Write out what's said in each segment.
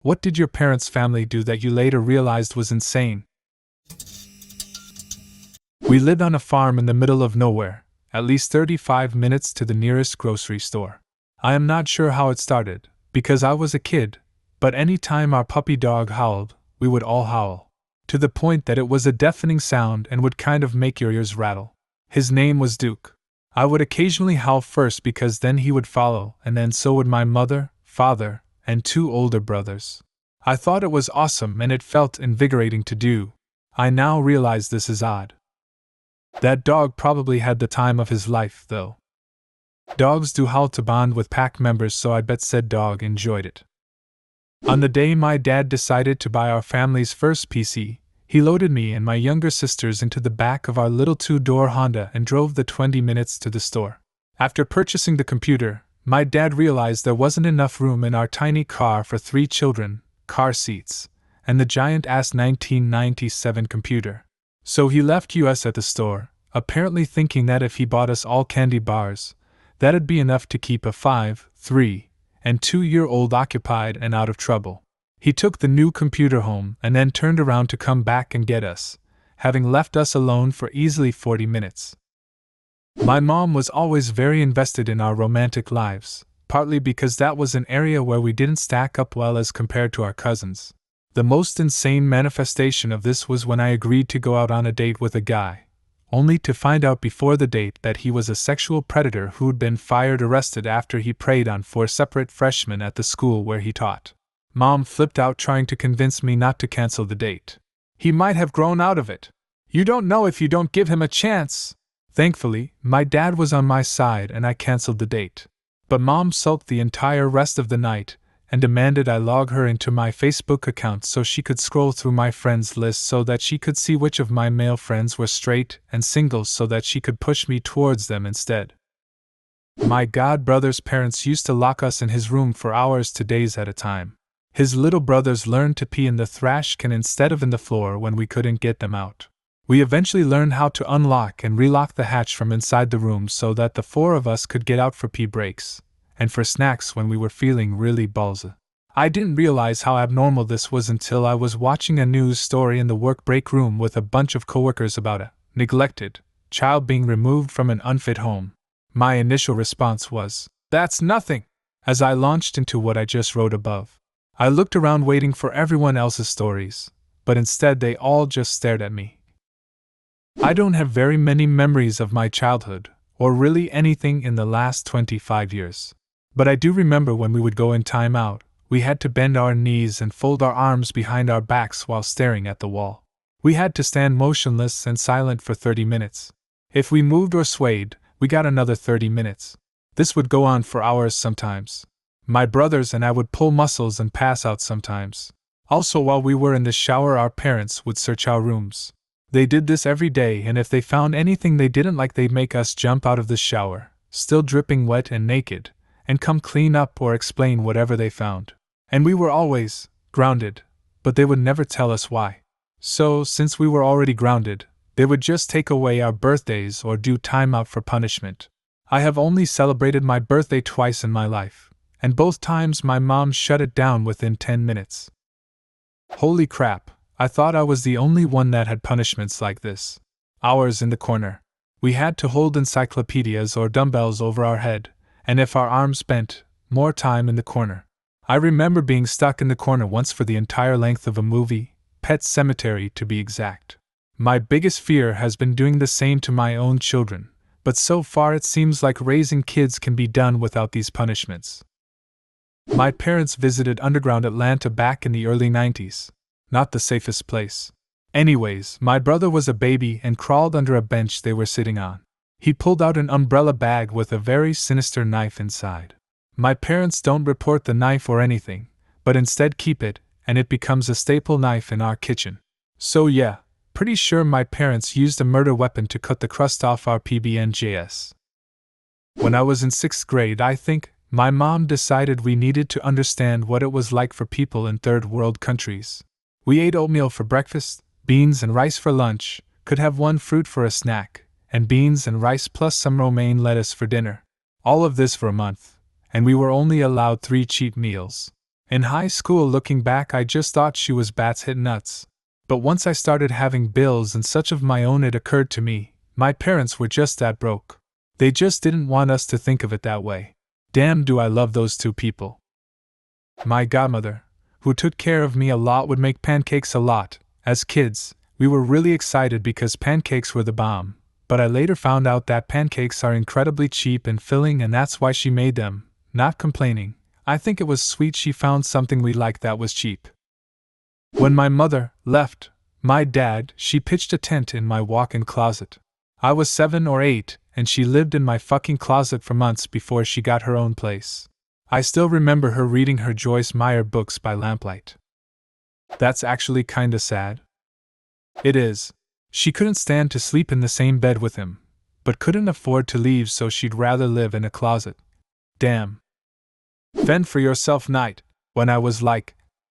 What did your parents' family do that you later realized was insane? We lived on a farm in the middle of nowhere, at least 35 minutes to the nearest grocery store. I am not sure how it started, because I was a kid, but any time our puppy dog howled, we would all howl. To the point that it was a deafening sound and would kind of make your ears rattle. His name was Duke. I would occasionally howl first because then he would follow, and then so would my mother, father, and 2 older brothers. I thought it was awesome and it felt invigorating to do. I now realize this is odd. That dog probably had the time of his life, though. Dogs do howl to bond with pack members, so I bet said dog enjoyed it. On the day my dad decided to buy our family's first PC, he loaded me and my younger sisters into the back of our little 2-door Honda and drove the 20 minutes to the store. After purchasing the computer, my dad realized there wasn't enough room in our tiny car for 3 children, car seats, and the giant-ass 1997 computer. So he left us at the store, apparently thinking that if he bought us all candy bars, that'd be enough to keep a 5, 3, and 2-year-old occupied and out of trouble. He took the new computer home and then turned around to come back and get us, having left us alone for easily 40 minutes. My mom was always very invested in our romantic lives, partly because that was an area where we didn't stack up well as compared to our cousins. The most insane manifestation of this was when I agreed to go out on a date with a guy, only to find out before the date that he was a sexual predator who'd been arrested after he preyed on 4 separate freshmen at the school where he taught. Mom flipped out trying to convince me not to cancel the date. He might have grown out of it. You don't know if you don't give him a chance. Thankfully, my dad was on my side and I canceled the date. But Mom sulked the entire rest of the night and demanded I log her into my Facebook account so she could scroll through my friends list so that she could see which of my male friends were straight and singles so that she could push me towards them instead. My god brother's parents used to lock us in his room for hours to days at a time. His little brothers learned to pee in the trash can instead of in the floor when we couldn't get them out. We eventually learned how to unlock and relock the hatch from inside the room so that the 4 of us could get out for pee breaks and for snacks when we were feeling really ballsy. I didn't realize how abnormal this was until I was watching a news story in the work break room with a bunch of coworkers about a neglected child being removed from an unfit home. My initial response was, "That's nothing," as I launched into what I just wrote above. I looked around waiting for everyone else's stories, but instead they all just stared at me. I don't have very many memories of my childhood, or really anything in the last 25 years. But I do remember when we would go in time out, we had to bend our knees and fold our arms behind our backs while staring at the wall. We had to stand motionless and silent for 30 minutes. If we moved or swayed, we got another 30 minutes. This would go on for hours sometimes. My brothers and I would pull muscles and pass out sometimes. Also, while we were in the shower, our parents would search our rooms. They did this every day, and if they found anything they didn't like, they'd make us jump out of the shower, still dripping wet and naked, and come clean up or explain whatever they found. And we were always grounded, but they would never tell us why. So, since we were already grounded, they would just take away our birthdays or do time out for punishment. I have only celebrated my birthday twice in my life, and both times my mom shut it down within 10 minutes. Holy crap, I thought I was the only one that had punishments like this. Hours in the corner. We had to hold encyclopedias or dumbbells over our head, and if our arms bent, more time in the corner. I remember being stuck in the corner once for the entire length of a movie, Pet Sematary to be exact. My biggest fear has been doing the same to my own children, but so far it seems like raising kids can be done without these punishments. My parents visited underground Atlanta back in the early 90s. Not the safest place. Anyways, my brother was a baby and crawled under a bench they were sitting on. He pulled out an umbrella bag with a very sinister knife inside. My parents don't report the knife or anything, but instead keep it, and it becomes a staple knife in our kitchen. So yeah, pretty sure my parents used a murder weapon to cut the crust off our PB&Js. When I was in 6th grade, I think, my mom decided we needed to understand what it was like for people in third world countries. We ate oatmeal for breakfast, beans and rice for lunch, could have one fruit for a snack, and beans and rice plus some romaine lettuce for dinner. All of this for a month, and we were only allowed 3 cheat meals. In high school, looking back, I just thought she was bats hit nuts. But once I started having bills and such of my own, it occurred to me, my parents were just that broke. They just didn't want us to think of it that way. Damn, do I love those two people. My godmother, who took care of me a lot, would make pancakes a lot. As kids, we were really excited because pancakes were the bomb, but I later found out that pancakes are incredibly cheap and filling, and that's why she made them. Not complaining, I think it was sweet she found something we liked that was cheap. When my mother left my dad, she pitched a tent in my walk-in closet. I was 7 or 8, and she lived in my fucking closet for months before she got her own place. I still remember her reading her Joyce Meyer books by lamplight. That's actually kinda sad. It is. She couldn't stand to sleep in the same bed with him, but couldn't afford to leave, so she'd rather live in a closet. Damn. Fend for yourself night. When I was like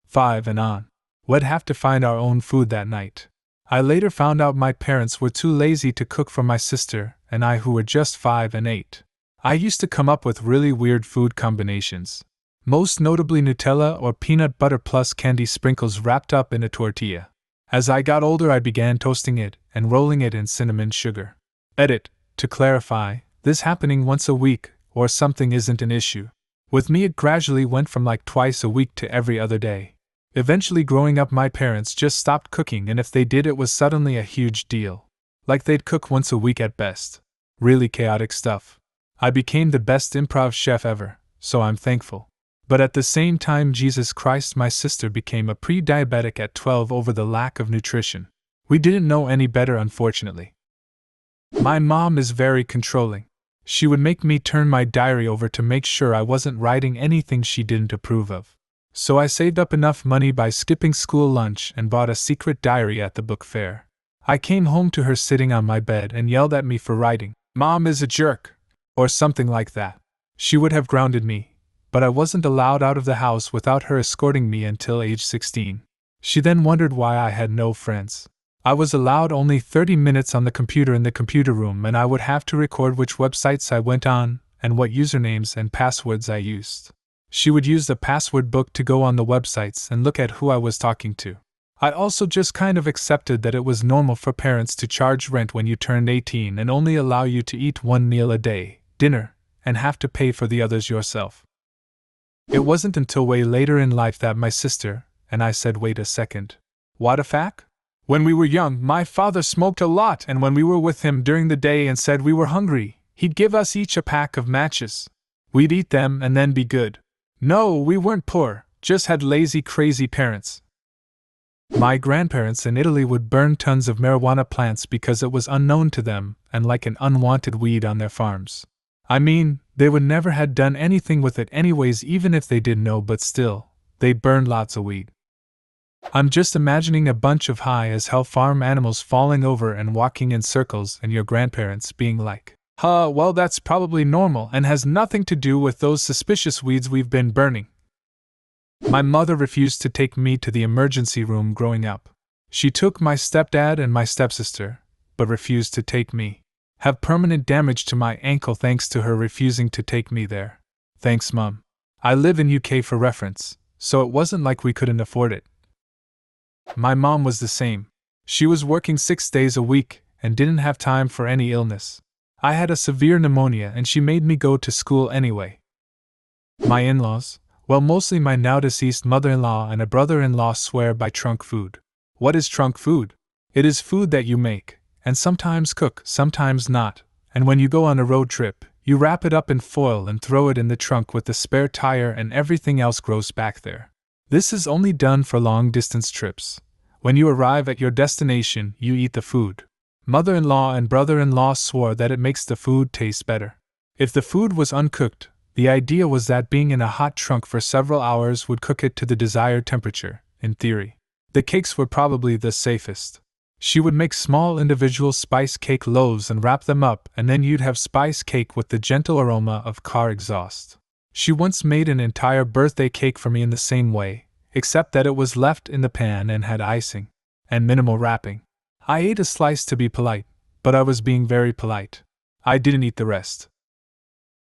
5 and on, we'd have to find our own food that night. I later found out my parents were too lazy to cook for my sister and I, who were just 5 and 8. I used to come up with really weird food combinations, most notably Nutella or peanut butter plus candy sprinkles wrapped up in a tortilla. As I got older, I began toasting it and rolling it in cinnamon sugar. To clarify, this happening once a week or something isn't an issue. With me, it gradually went from like twice a week to every other day. Eventually, growing up, my parents just stopped cooking, and if they did, it was suddenly a huge deal. Like they'd cook once a week at best. Really chaotic stuff. I became the best improv chef ever, so I'm thankful. But at the same time, Jesus Christ, my sister became a pre-diabetic at 12 over the lack of nutrition. We didn't know any better, unfortunately. My mom is very controlling. She would make me turn my diary over to make sure I wasn't writing anything she didn't approve of. So I saved up enough money by skipping school lunch and bought a secret diary at the book fair. I came home to her sitting on my bed and yelled at me for writing, "Mom is a jerk," or something like that. She would have grounded me, but I wasn't allowed out of the house without her escorting me until age 16. She then wondered why I had no friends. I was allowed only 30 minutes on the computer in the computer room, and I would have to record which websites I went on and what usernames and passwords I used. She would use the password book to go on the websites and look at who I was talking to. I also just kind of accepted that it was normal for parents to charge rent when you turned 18 and only allow you to eat one meal a day, dinner, and have to pay for the others yourself. It wasn't until way later in life that my sister and I said, "Wait a second. What a fact? When we were young, my father smoked a lot, and when we were with him during the day and said we were hungry, he'd give us each a pack of matches. We'd eat them and then be good. No, we weren't poor, just had lazy, crazy parents." My grandparents in Italy would burn tons of marijuana plants because it was unknown to them and like an unwanted weed on their farms. I mean, they would never had done anything with it anyways, even if they did know, but still, they burned lots of weed. I'm just imagining a bunch of high as hell farm animals falling over and walking in circles and your grandparents being like, well, that's probably normal and has nothing to do with those suspicious weeds we've been burning." My mother refused to take me to the emergency room growing up. She took my stepdad and my stepsister, but refused to take me. Have permanent damage to my ankle thanks to her refusing to take me there. Thanks, Mum. I live in UK for reference, so it wasn't like we couldn't afford it. My mom was the same. She was working 6 days a week and didn't have time for any illness. I had a severe pneumonia and she made me go to school anyway. My in-laws, well, mostly my now deceased mother-in-law and a brother-in-law, swear by trunk food. What is trunk food? It is food that you make, and sometimes cook, sometimes not, and when you go on a road trip, you wrap it up in foil and throw it in the trunk with the spare tire and everything else gross back there. This is only done for long-distance trips. When you arrive at your destination, you eat the food. Mother-in-law and brother-in-law swore that it makes the food taste better. If the food was uncooked, the idea was that being in a hot trunk for several hours would cook it to the desired temperature, in theory. The cakes were probably the safest. She would make small individual spice cake loaves and wrap them up, and then you'd have spice cake with the gentle aroma of car exhaust. She once made an entire birthday cake for me in the same way, except that it was left in the pan and had icing and minimal wrapping. I ate a slice to be polite, but I was being very polite. I didn't eat the rest.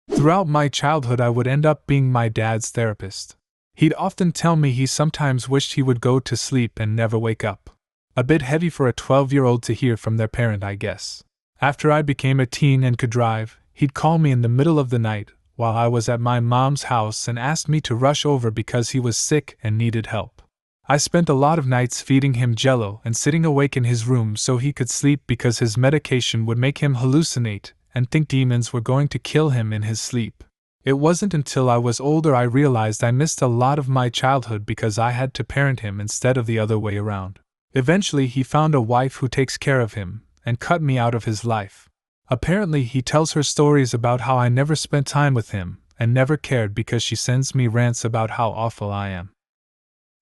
Throughout my childhood, I would end up being my dad's therapist. He'd often tell me he sometimes wished he would go to sleep and never wake up. A bit heavy for a 12-year-old to hear from their parent, I guess. After I became a teen and could drive, he'd call me in the middle of the night while I was at my mom's house and ask me to rush over because he was sick and needed help. I spent a lot of nights feeding him Jell-O and sitting awake in his room so he could sleep because his medication would make him hallucinate and think demons were going to kill him in his sleep. It wasn't until I was older I realized I missed a lot of my childhood because I had to parent him instead of the other way around. Eventually he found a wife who takes care of him and cut me out of his life. Apparently he tells her stories about how I never spent time with him and never cared because she sends me rants about how awful I am.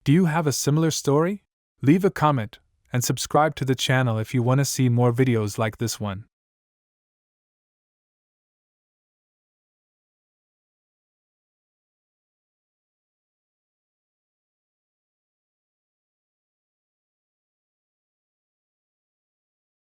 Do you have a similar story? Leave a comment and subscribe to the channel if you want to see more videos like this one.